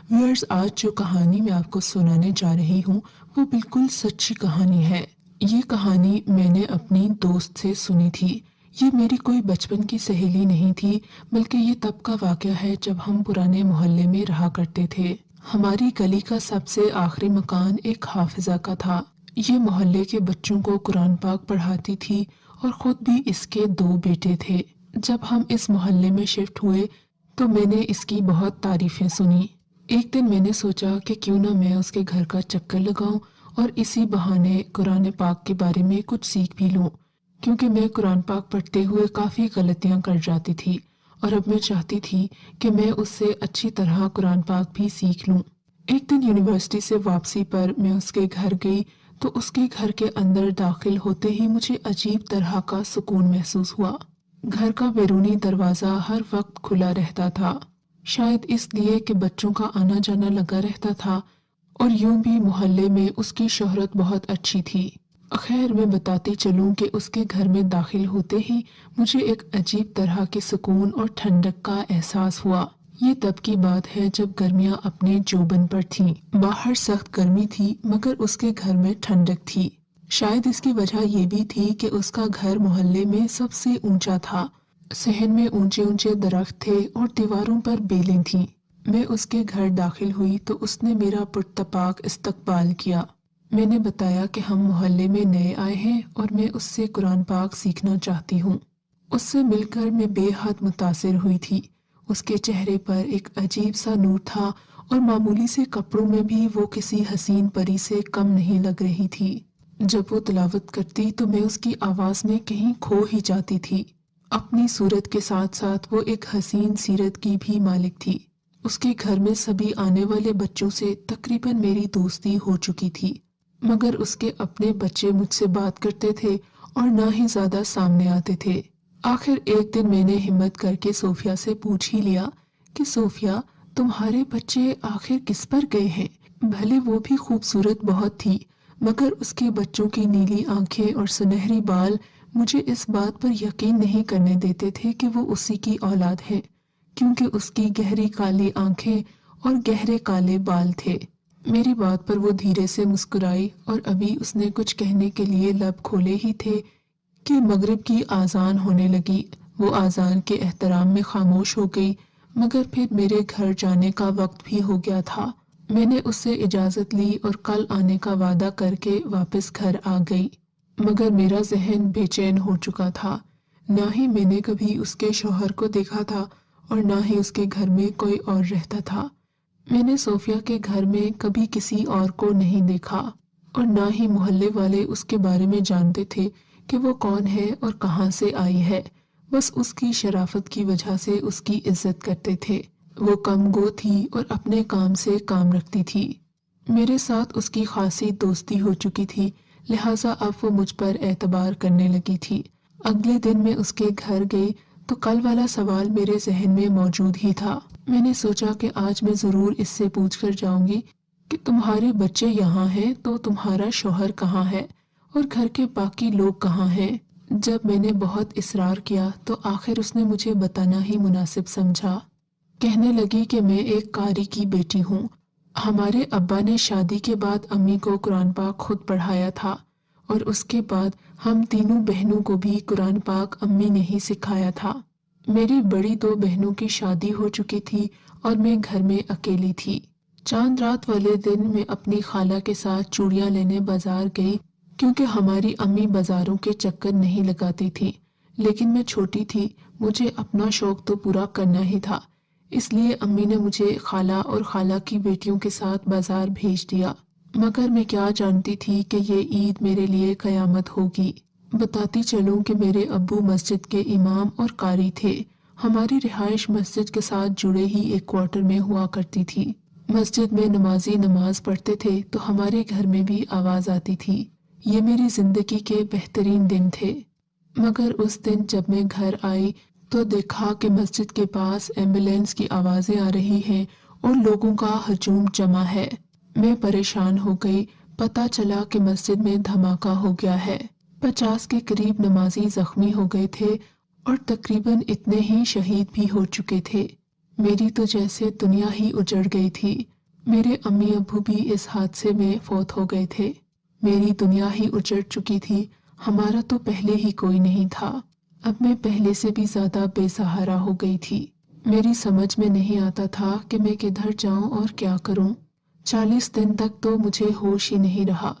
Viewers, आज जो कहानी मैं आपको सुनाने जा रही हूँ वो बिल्कुल सच्ची कहानी है। ये कहानी मैंने अपनी दोस्त से सुनी थी। ये मेरी कोई बचपन की सहेली नहीं थी, बल्कि ये तब का वाक़या है जब हम पुराने मोहल्ले में रहा करते थे। हमारी गली का सबसे आखिरी मकान एक हाफिज़ा का था। ये मोहल्ले के बच्चों को कुरान पाक पढ़ाती थी और ख़ुद भी इसके 2 बेटे थे। जब हम इस मोहल्ले में शिफ्ट हुए तो मैंने इसकी बहुत तारीफ़ें सुनी। एक दिन मैंने सोचा कि क्यों ना मैं उसके घर का चक्कर लगाऊं और इसी बहाने कुरान पाक के बारे में कुछ सीख भी लूं, क्योंकि मैं कुरान पाक पढ़ते हुए काफ़ी गलतियां कर जाती थी और अब मैं चाहती थी कि मैं उससे अच्छी तरह कुरान पाक भी सीख लूं। एक दिन यूनिवर्सिटी से वापसी पर मैं उसके घर गई तो उसके घर के अंदर दाखिल होते ही मुझे अजीब तरह का सुकून महसूस हुआ। घर का बैरूनी दरवाज़ा हर वक्त खुला रहता था, शायद इसलिए कि बच्चों का आना जाना लगा रहता था, और यूं भी मोहल्ले में उसकी शोहरत बहुत अच्छी थी। खैर, मैं बताती चलूं कि उसके घर में दाखिल होते ही मुझे एक अजीब तरह के सुकून और ठंडक का एहसास हुआ। ये तब की बात है जब गर्मियां अपने जोबन पर थीं। बाहर सख्त गर्मी थी मगर उसके घर में ठंडक थी। शायद इसकी वजह यह भी थी कि उसका घर मोहल्ले में सबसे ऊंचा था। सहन में ऊंचे ऊंचे दरख्त थे और दीवारों पर बेलें थीं। मैं उसके घर दाखिल हुई तो उसने मेरा पुरतपाक इस्तकबाल किया। मैंने बताया कि हम मोहल्ले में नए आए हैं और मैं उससे कुरान पाक सीखना चाहती हूँ। उससे मिलकर मैं बेहद मुतासिर हुई थी। उसके चेहरे पर एक अजीब सा नूर था और मामूली से कपड़ों में भी वो किसी हसीन परी से कम नहीं लग रही थी। जब वो तिलावत करती तो मैं उसकी आवाज में कहीं खो ही जाती थी। अपनी सूरत के साथ साथ वो एक हसीन सीरत की भी मालिक थी। उसके घर में सभी आने वाले बच्चों से तकरीबन मेरी दोस्ती हो चुकी थी, मगर उसके अपने बच्चे मुझसे बात करते थे और ना ही ज्यादा सामने आते थे। आखिर एक दिन मैंने हिम्मत करके सोफिया से पूछ ही लिया कि सोफिया, तुम्हारे बच्चे आखिर किस पर गए हैं? भले वो भी खूबसूरत बहुत थी, मगर उसके बच्चों की नीली आंखें और सुनहरी बाल मुझे इस बात पर यकीन नहीं करने देते थे कि वो उसी की औलाद है, क्योंकि उसकी गहरी काली आंखें और गहरे काले बाल थे। मेरी बात पर वो धीरे से मुस्कुराई और अभी उसने कुछ कहने के लिए लब खोले ही थे कि मगरिब की आज़ान होने लगी। वो आज़ान के एहतराम में खामोश हो गई, मगर फिर मेरे घर जाने का वक्त भी हो गया था। मैंने उससे इजाज़त ली और कल आने का वादा करके वापस घर आ गई, मगर मेरा जहन बेचैन हो चुका था। ना ही मैंने कभी उसके शौहर को देखा था और ना ही उसके घर में कोई और रहता था। मैंने सोफिया के घर में कभी किसी और को नहीं देखा और ना ही मोहल्ले वाले उसके बारे में जानते थे कि वो कौन है और कहाँ से आई है। बस उसकी शराफत की वजह से उसकी इज्जत करते थे। वो कम गो थी और अपने काम से काम रखती थी। मेरे साथ उसकी खासी दोस्ती हो चुकी थी, लिहाजा अब वो मुझ पर एतबार करने लगी थी। अगले दिन मैं उसके घर गई तो कल वाला सवाल मेरे जहन में मौजूद ही था। मैंने सोचा कि आज मैं जरूर इससे पूछ कर जाऊंगी कि तुम्हारे बच्चे यहाँ हैं तो तुम्हारा शौहर कहाँ है और घर के बाकी लोग कहाँ हैं। जब मैंने बहुत इसरार किया तो आखिर उसने मुझे बताना ही मुनासिब समझा। कहने लगी कि मैं एक कारी की बेटी हूँ। हमारे अब्बा ने शादी के बाद अम्मी को कुरान पाक खुद पढ़ाया था और उसके बाद हम तीनों बहनों को भी कुरान पाक अम्मी ने ही सिखाया था। मेरी बड़ी 2 बहनों की शादी हो चुकी थी और मैं घर में अकेली थी। चांद रात वाले दिन मैं अपनी खाला के साथ चूड़ियां लेने बाजार गई, क्योंकि हमारी अम्मी बाजारों के चक्कर नहीं लगाती थी। लेकिन मैं छोटी थी, मुझे अपना शौक तो पूरा करना ही था, इसलिए अम्मी ने मुझे खाला और खाला की बेटियों के साथ बाजार भेज दिया। मगर मैं क्या जानती थी कि ये ईद मेरे लिए कयामत होगी। बताती चलूं कि मेरे अब्बू मस्जिद के इमाम और कारी थे। हमारी रिहाइश मस्जिद के साथ जुड़े ही एक क्वार्टर में हुआ करती थी। मस्जिद में नमाजी नमाज पढ़ते थे तो हमारे घर में भी आवाज आती थी। ये मेरी जिंदगी के बेहतरीन दिन थे। मगर उस दिन जब मैं घर आई तो देखा कि मस्जिद के पास एम्बुलेंस की आवाजें आ रही हैं और लोगों का हजूम जमा है। मैं परेशान हो गई। पता चला कि मस्जिद में धमाका हो गया है। 50 के करीब नमाजी जख्मी हो गए थे और तकरीबन इतने ही शहीद भी हो चुके थे। मेरी तो जैसे दुनिया ही उजड़ गई थी। میرے امی ابو بھی اس حادثے میں فوت ہو گئے تھے۔ میری دنیا ہی اجڑ چکی تھی، ہمارا تو پہلے ہی کوئی نہیں تھا۔ اب میں پہلے سے بھی زیادہ بے سہارا ہو گئی تھی۔ میری سمجھ میں نہیں آتا تھا کہ میں کدھر جاؤں اور کیا کروں۔ 40 دن تک تو مجھے ہوش ہی نہیں رہا۔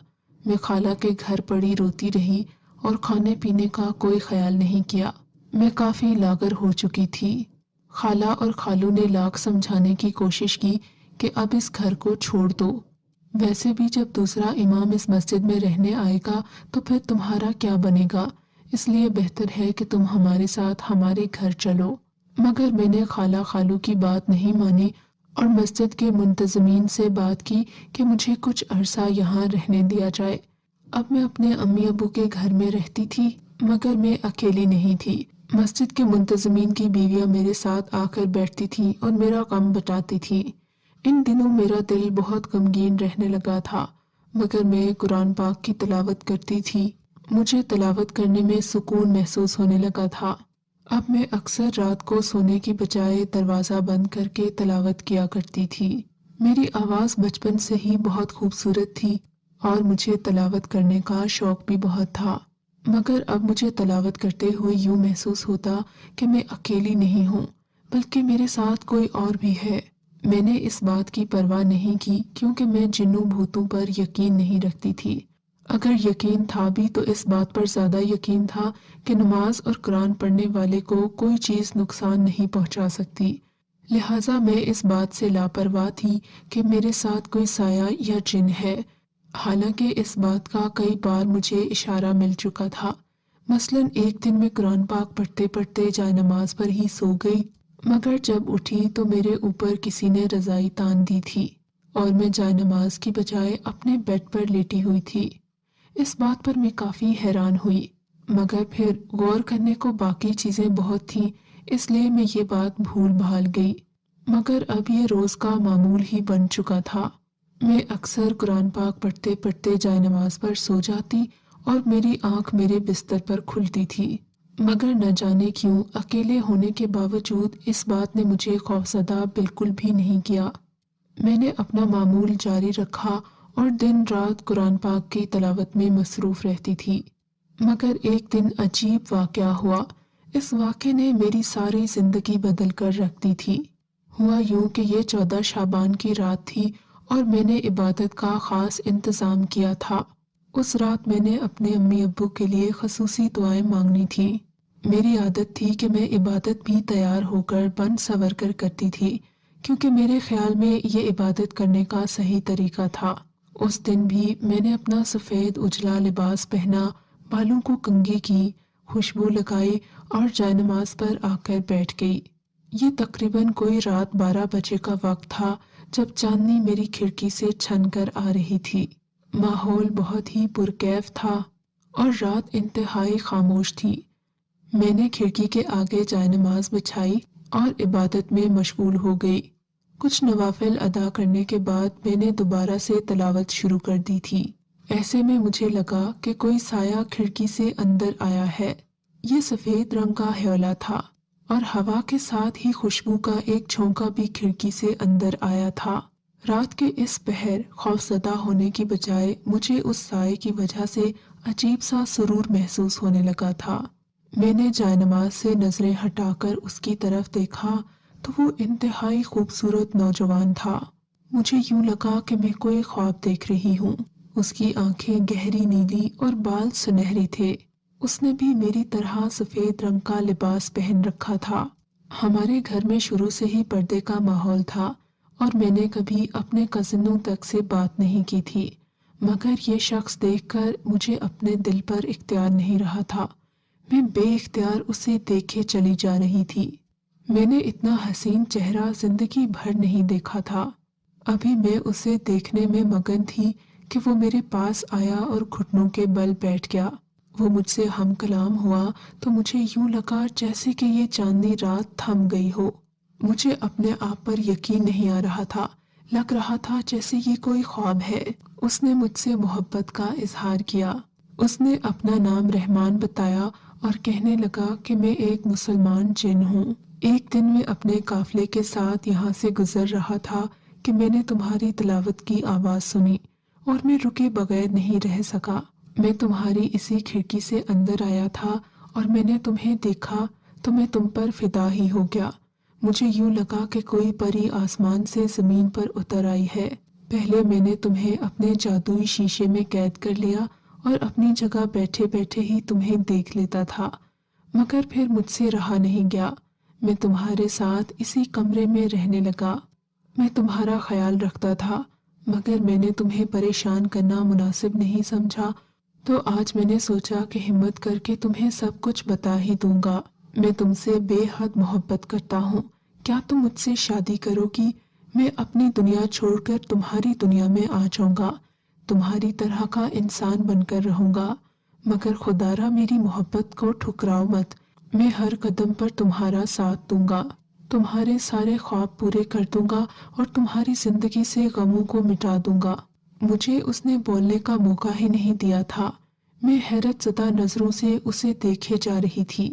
میں خالہ کے گھر پڑی روتی رہی اور کھانے پینے کا کوئی خیال نہیں کیا۔ میں کافی لاغر ہو چکی تھی۔ خالہ اور خالو نے لاکھ سمجھانے کی کوشش کی کہ اب اس گھر کو چھوڑ دو۔ ویسے بھی جب دوسرا امام اس مسجد میں رہنے آئے گا تو پھر تمہارا کیا بنے گا، اس لیے بہتر ہے کہ تم ہمارے ساتھ ہمارے گھر چلو۔ مگر میں نے خالہ خالو کی بات نہیں مانی اور مسجد کے منتظمین سے بات کی کہ مجھے کچھ عرصہ یہاں رہنے دیا جائے۔ اب میں اپنے امی ابو کے گھر میں رہتی تھی، مگر میں اکیلی نہیں تھی۔ مسجد کے منتظمین کی بیویاں میرے ساتھ آ کر بیٹھتی تھیں اور میرا غم بتاتی تھیں۔ ان دنوں میرا دل بہت غمگین رہنے لگا تھا، مگر میں قرآن پاک کی تلاوت کرتی تھی۔ مجھے تلاوت کرنے میں سکون محسوس ہونے لگا تھا۔ اب میں اکثر رات کو سونے کی بجائے دروازہ بند کر کے تلاوت کیا کرتی تھی۔ میری آواز بچپن سے ہی بہت خوبصورت تھی اور مجھے تلاوت کرنے کا شوق بھی بہت تھا، مگر اب مجھے تلاوت کرتے ہوئے یوں محسوس ہوتا کہ میں اکیلی نہیں ہوں، بلکہ میرے ساتھ کوئی اور بھی ہے۔ میں نے اس بات کی پرواہ نہیں کی کیونکہ میں جنوں بھوتوں پر یقین نہیں رکھتی تھی۔ اگر یقین تھا بھی تو اس بات پر زیادہ یقین تھا کہ نماز اور قرآن پڑھنے والے کو کوئی چیز نقصان نہیں پہنچا سکتی، لہٰذا میں اس بات سے لاپرواہ تھی کہ میرے ساتھ کوئی سایہ یا جن ہے، حالانکہ اس بات کا کئی بار مجھے اشارہ مل چکا تھا۔ مثلاً ایک دن میں قرآن پاک پڑھتے پڑھتے جائے نماز پر ہی سو گئی، مگر جب اٹھی تو میرے اوپر کسی نے رضائی تان دی تھی اور میں جائے نماز کی بجائے اپنے بیڈ پر لیٹی ہوئی تھی۔ اس بات پر میں کافی حیران ہوئی، مگر پھر غور کرنے کو باقی چیزیں بہت تھیں، اس لیے میں یہ بات بھول بھال گئی۔ مگر اب یہ روز کا معمول ہی بن چکا تھا۔ میں اکثر قرآن پاک پڑھتے پڑھتے جائے نماز پر سو جاتی اور میری آنکھ میرے بستر پر کھلتی تھی، مگر نہ جانے کیوں اکیلے ہونے کے باوجود اس بات نے مجھے خوفزدہ بالکل بھی نہیں کیا۔ میں نے اپنا معمول جاری رکھا اور دن رات قرآن پاک کی تلاوت میں مصروف رہتی تھی۔ مگر ایک دن عجیب واقعہ ہوا۔ اس واقعے نے میری ساری زندگی بدل کر رکھ دی تھی۔ ہوا یوں کہ یہ 14 شعبان کی رات تھی اور میں نے عبادت کا خاص انتظام کیا تھا۔ اس رات میں نے اپنے امی ابو کے لیے خصوصی دعائیں مانگنی تھی۔ میری عادت تھی کہ میں عبادت بھی تیار ہو کر بن سور کر کرتی تھی، کیونکہ میرے خیال میں یہ عبادت کرنے کا صحیح طریقہ تھا۔ اس دن بھی میں نے اپنا سفید اجلا لباس پہنا، بالوں کو کنگھی کی، خوشبو لگائی اور جائے نماز پر آ کر بیٹھ گئی۔ یہ تقریباً کوئی رات 12 بجے کا وقت تھا جب چاندنی میری کھڑکی سے چھن کر آ رہی تھی۔ ماحول بہت ہی پرکیف تھا اور رات انتہائی خاموش تھی۔ میں نے کھڑکی کے آگے جائے نماز بچھائی اور عبادت میں مشغول ہو گئی۔ کچھ نوافل ادا کرنے کے بعد میں نے دوبارہ سے تلاوت شروع کر دی تھی۔ ایسے میں مجھے لگا کہ کوئی سایہ کھڑکی سے اندر آیا ہے۔ یہ سفید رنگ کا ہیولا تھا اور ہوا کے ساتھ ہی خوشبو کا ایک جھونکا بھی کھڑکی سے اندر آیا تھا۔ رات کے اس پہر خوفزدہ ہونے کی بجائے مجھے اس سائے کی وجہ سے عجیب سا سرور محسوس ہونے لگا تھا۔ میں نے جائے نماز سے نظریں ہٹا کر اس کی طرف دیکھا تو وہ انتہائی خوبصورت نوجوان تھا۔ مجھے یوں لگا کہ میں کوئی خواب دیکھ رہی ہوں۔ اس کی آنکھیں گہری نیلی اور بال سنہری تھے۔ اس نے بھی میری طرح سفید رنگ کا لباس پہن رکھا تھا۔ ہمارے گھر میں شروع سے ہی پردے کا ماحول تھا اور میں نے کبھی اپنے کزنوں تک سے بات نہیں کی تھی، مگر یہ شخص دیکھ کر مجھے اپنے دل پر اختیار نہیں رہا تھا۔ میں بے اختیار اسے دیکھے چلی جا رہی تھی۔ میں نے اتنا حسین چہرہ زندگی بھر نہیں دیکھا تھا۔ ابھی میں اسے دیکھنے میں مگن تھی کہ وہ میرے پاس آیا اور گھٹنوں کے بل بیٹھ گیا۔ وہ مجھ سے ہم کلام ہوا تو مجھے یوں لگا جیسے کہ یہ چاندنی رات تھم گئی ہو۔ مجھے اپنے آپ پر یقین نہیں آ رہا تھا، لگ رہا تھا جیسے یہ کوئی خواب ہے۔ اس نے مجھ سے محبت کا اظہار کیا۔ اس نے اپنا نام رحمان بتایا اور کہنے لگا کہ میں ایک مسلمان جن ہوں۔ ایک دن میں اپنے قافلے کے ساتھ یہاں سے گزر رہا تھا कि मैंने तुम्हारी तिलावत की आवाज़ सुनी और मैं रुके बगैर नहीं रह सका। मैं तुम्हारी इसी खिड़की से अंदर आया था और मैंने तुम्हें देखा तो मैं तुम पर फिदा ही हो गया। मुझे यूं लगा कि कोई परी आसमान से जमीन पर उतर आई है। पहले मैंने तुम्हें अपने जादुई शीशे में कैद कर लिया और अपनी जगह बैठे बैठे ही तुम्हें देख लेता था, मगर फिर मुझसे रहा नहीं गया। मैं तुम्हारे साथ इसी कमरे में रहने लगा। मैं तुम्हारा ख्याल रखता था, मगर मैंने तुम्हें परेशान करना मुनासिब नहीं समझा, तो आज मैंने सोचा कि हिम्मत करके तुम्हें सब कुछ बता ही दूंगा। मैं तुमसे बेहद मोहब्बत करता हूँ। क्या तुम मुझसे शादी करोगी? मैं अपनी दुनिया छोड़कर तुम्हारी दुनिया में आ जाऊंगा, तुम्हारी तरह का इंसान बनकर रहूंगा, मगर खुदारा मेरी मोहब्बत को ठुकराओ मत। मैं हर कदम पर तुम्हारा साथ दूंगा, तुम्हारे सारे ख्वाब पूरे कर दूंगा और तुम्हारी जिंदगी से गमों को मिटा दूंगा। मुझे उसने बोलने का मौका ही नहीं दिया था। मैं हैरत ज़दा नजरों से उसे देखे जा रही थी।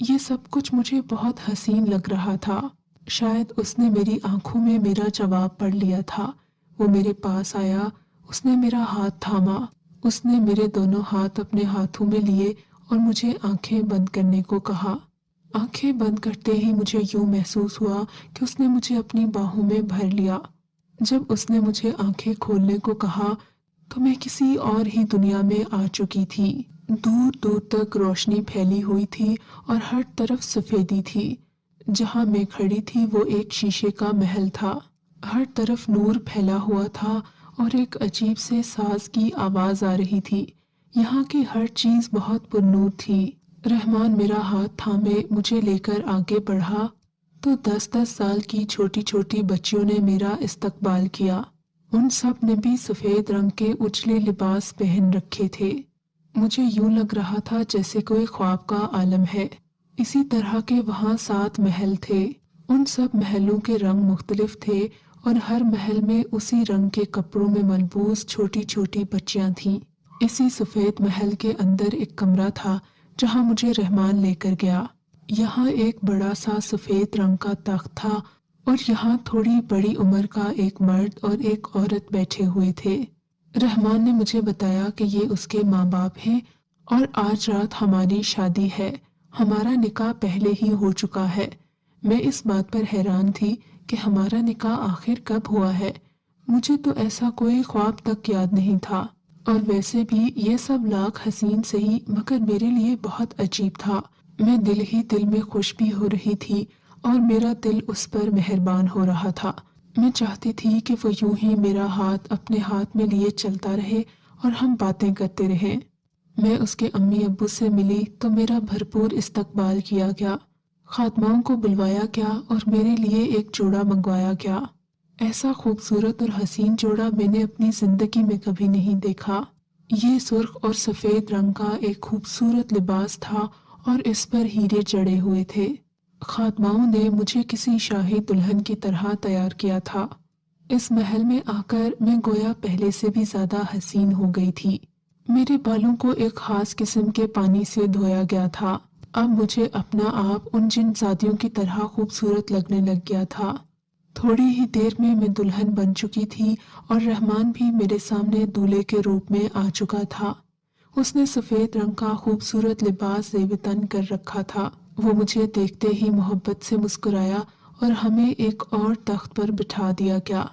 ये सब कुछ मुझे बहुत हसीन लग रहा था। शायद उसने मेरी आंखों में मेरा जवाब पढ़ लिया था। वो मेरे पास आया, उसने मेरा हाथ थामा, उसने मेरे दोनों हाथ अपने हाथों में लिए और मुझे आंखें बंद करने को कहा। आंखें बंद करते ही मुझे यूं महसूस हुआ कि उसने मुझे अपनी बाहों में भर लिया। जब उसने मुझे आंखें खोलने को कहा तो मैं किसी और ही दुनिया में आ चुकी थी। दूर दूर तक रोशनी फैली हुई थी और हर तरफ सफेदी थी। जहां मैं खड़ी थी वो एक शीशे का महल था। हर तरफ नूर फैला हुआ था और एक अजीब से साज की आवाज आ रही थी। यहाँ की हर चीज बहुत पुरनूर थी। रहमान मेरा हाथ थामे मुझे लेकर आगे बढ़ा तो 10-10 साल की छोटी छोटी बच्चियों ने मेरा इस्तकबाल किया। उन सब ने भी सफेद रंग के उजले लिबास पहन रखे थे। मुझे यूं लग रहा था जैसे कोई ख्वाब का आलम है। इसी तरह के वहां 7 महल थे। उन सब महलों के रंग मुख्तलिफ थे और हर महल में उसी रंग के कपड़ों में मलबूस छोटी छोटी बच्चियां थीं। इसी सफेद महल के अंदर एक कमरा था जहां मुझे रहमान लेकर गया। यहाँ एक बड़ा सा सफेद रंग का तख्त था और यहाँ थोड़ी बड़ी उम्र का एक मर्द और एक औरत बैठे हुए थे। रहमान ने मुझे बताया कि ये उसके माँ बाप हैं और आज रात हमारी शादी है। हमारा निकाह पहले ही हो चुका है। मैं इस बात पर हैरान थी कि हमारा निकाह आखिर कब हुआ है। मुझे तो ऐसा कोई ख्वाब तक याद नहीं था, और वैसे भी ये सब लाख हसीन सही मगर मेरे लिए बहुत अजीब था। मैं दिल ही दिल में खुश भी हो रही थी और मेरा दिल उस पर मेहरबान हो रहा था। मैं चाहती थी कि वो यूं ही मेरा हाथ अपने हाथ में लिए चलता रहे और हम बातें करते रहें। मैं उसके अम्मी अब्बू से मिली तो मेरा भरपूर इस्तकबाल किया गया। खातमाओं को बुलवाया गया और मेरे लिए एक जोड़ा मंगवाया गया। ऐसा खूबसूरत और हसीन जोड़ा मैंने अपनी जिंदगी में कभी नहीं देखा। ये सुर्ख और सफेद रंग का एक खूबसूरत लिबास था और इस पर हीरे जड़े हुए थे। खातमाओं ने मुझे किसी शाही दुल्हन की तरह तैयार किया था। इस महल में आकर मैं गोया पहले से भी ज्यादा हसीन हो गई थी। मेरे बालों को एक खास किस्म के पानी से धोया गया था। अब मुझे अपना आप उन जिन शादियों की तरह खूबसूरत लगने लग गया था। थोड़ी ही देर में मैं दुल्हन बन चुकी थी और रहमान भी मेरे सामने दूल्हे के रूप में आ चुका था। उसने सफेद रंग का खूबसूरत लिबास ज़ेब-ए-तन कर रखा था। वो मुझे देखते ही मोहब्बत से मुस्कुराया और हमें एक और तख्त पर बिठा दिया गया।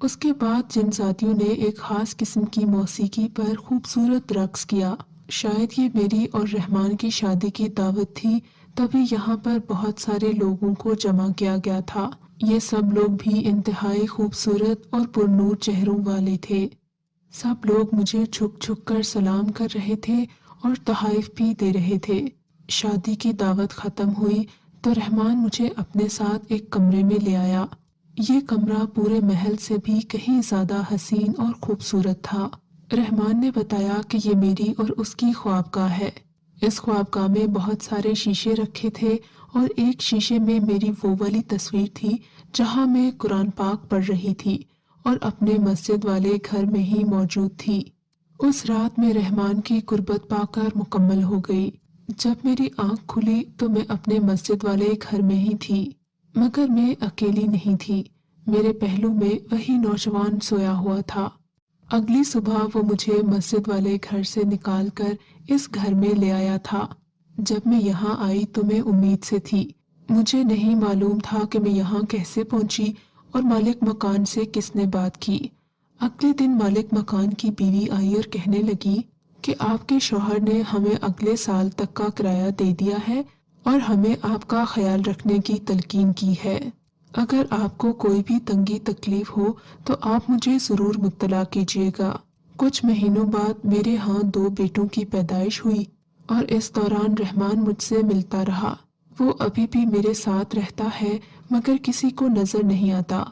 उसके बाद जिनजातियों ने एक खास किस्म की मौसीकी पर खूबसूरत रक्स किया। शायद ये मेरी और रहमान की शादी की दावत थी, तभी यहाँ पर बहुत सारे लोगों को जमा किया गया था। ये सब लोग भी इंतहाई खूबसूरत और पुरनूर चेहरों वाले थे। सब लोग मुझे झुक झुक कर सलाम कर रहे थे और तहाइफ भी दे रहे थे। शादी की दावत खत्म हुई तो रहमान मुझे अपने साथ एक कमरे में ले आया। ये कमरा पूरे महल से भी कहीं ज्यादा हसीन और खूबसूरत था। रहमान ने बताया कि ये मेरी और उसकी ख्वाबगाह है। इस ख्वाबगाह में बहुत सारे शीशे रखे थे और एक शीशे में मेरी वो वाली तस्वीर थी जहां मैं कुरान पाक पढ़ रही थी और अपने मस्जिद वाले घर में ही मौजूद थी। उस रात में रहमान की कुर्बत पाकर मुकम्मल हो गई। जब मेरी आंख खुली तो मैं अपने मस्जिद वाले घर में ही थी, मगर मैं अकेली नहीं थी। मेरे पहलू में वही नौजवान सोया हुआ था। अगली सुबह वो मुझे मस्जिद वाले घर से निकालकर इस घर में ले आया था। जब मैं यहाँ आई तो मैं उम्मीद से थी। मुझे नहीं मालूम था कि मैं यहाँ कैसे पहुंची और मालिक मकान से किसने बात की। अगले दिन मालिक मकान की बीवी आई और कहने लगी कि आपके शौहर ने हमें अगले साल तक का किराया दे दिया है और हमें आपका ख्याल रखने की तलकीन की है। अगर आपको कोई भी तंगी तकलीफ हो तो आप मुझे जरूर मुत्तला कीजिएगा। कुछ महीनों बाद मेरे यहाँ 2 बेटों की पैदाइश हुई और इस दौरान रहमान मुझसे मिलता रहा। वो अभी भी मेरे साथ रहता है मगर किसी को नजर नहीं आता।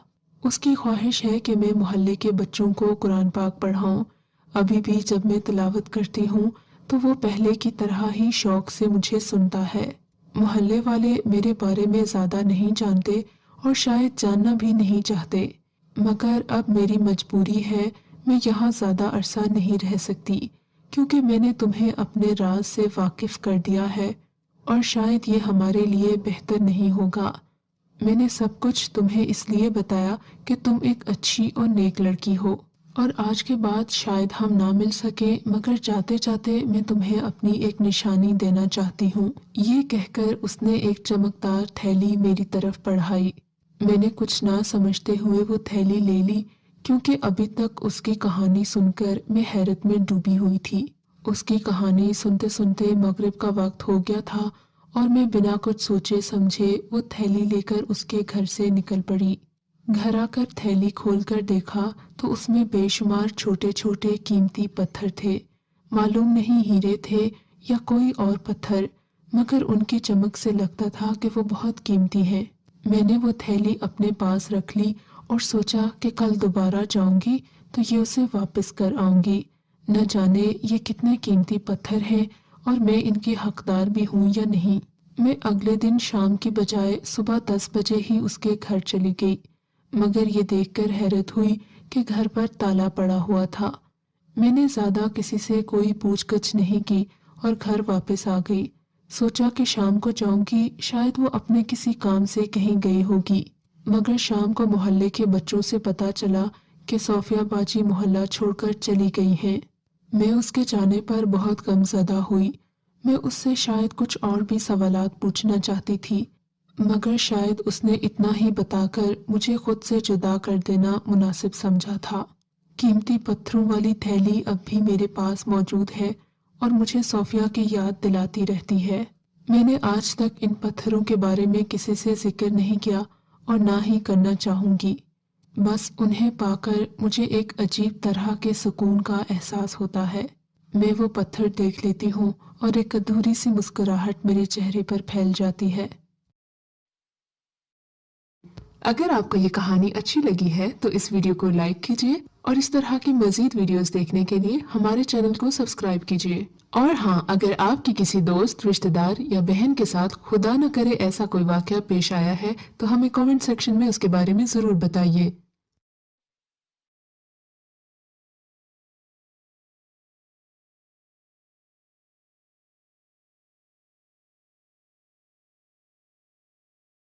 उसकी ख्वाहिश है कि मैं मोहल्ले के बच्चों को कुरान पाक पढ़ाऊं। अभी भी जब मैं तिलावत करती हूँ तो वो पहले की तरह ही शौक से मुझे सुनता है। मोहल्ले वाले मेरे बारे में ज्यादा नहीं जानते और शायद जानना भी नहीं चाहते, मगर अब मेरी मजबूरी है। मैं यहाँ ज्यादा अरसा नहीं रह सकती क्योंकि मैंने तुम्हें अपने राज से वाकिफ कर दिया है और शायद ये हमारे लिए बेहतर नहीं होगा। मैंने सब कुछ तुम्हें इसलिए बताया कि तुम एक अच्छी और नेक लड़की हो और आज के बाद शायद हम ना मिल सके, मगर जाते जाते मैं तुम्हें अपनी एक निशानी देना चाहती हूँ। ये कहकर उसने एक चमकदार थैली मेरी तरफ बढ़ाई। मैंने कुछ ना समझते हुए वो थैली ले ली क्योंकि अभी तक उसकी कहानी सुनकर मैं हैरत में डूबी हुई थी। उसकी कहानी सुनते सुनते मगरिब का वक्त हो गया था और मैं बिना कुछ सोचे समझे वो थैली लेकर उसके घर से निकल पड़ी। घर आकर थैली खोलकर देखा तो उसमें बेशुमार छोटे छोटे कीमती पत्थर थे। मालूम नहीं हीरे थे या कोई और पत्थर, मगर उनकी चमक से लगता था कि वो बहुत कीमती है। मैंने वो थैली अपने पास रख ली और सोचा कि कल दोबारा जाऊंगी तो ये उसे वापस कर आऊंगी। न जाने ये कितने कीमती पत्थर हैं और मैं इनकी हकदार भी हूँ या नहीं। मैं अगले दिन शाम की बजाय सुबह 10 बजे ही उसके घर चली गई, मगर ये देखकर हैरत हुई कि घर पर ताला पड़ा हुआ था। मैंने ज्यादा किसी से कोई पूछगछ नहीं की और घर वापस आ गई। सोचा कि शाम को जाऊंगी, शायद वो अपने किसी काम से कहीं गई होगी, मगर शाम को मोहल्ले के बच्चों से पता चला कि सोफिया बाजी मोहल्ला छोड़कर चली गई हैं। मैं उसके जाने पर बहुत गमज़दा हुई। मैं उससे शायद कुछ और भी सवालात पूछना चाहती थी, मगर शायद उसने इतना ही बताकर मुझे खुद से जुदा कर देना मुनासिब समझा था। कीमती पत्थरों वाली थैली अब भी मेरे पास मौजूद है और मुझे सोफिया की याद दिलाती रहती है। मैंने आज तक इन पत्थरों के बारे में किसी से जिक्र नहीं किया और ना ही करना चाहूंगी। बस उन्हें पाकर मुझे एक अजीब तरह के सुकून का एहसास होता है। मैं वो पत्थर देख लेती हूँ और एक अधूरी सी मुस्कुराहट मेरे चेहरे पर फैल जाती है। अगर आपको ये कहानी अच्छी लगी है तो इस वीडियो को लाइक कीजिए और इस तरह की मजीद वीडियोस देखने के लिए हमारे चैनल को सब्सक्राइब कीजिए। और हाँ, अगर आपकी किसी दोस्त, रिश्तेदार या बहन के साथ खुदा न करे ऐसा कोई वाकया पेश आया है तो हमें कमेंट सेक्शन में उसके बारे में जरूर बताइए।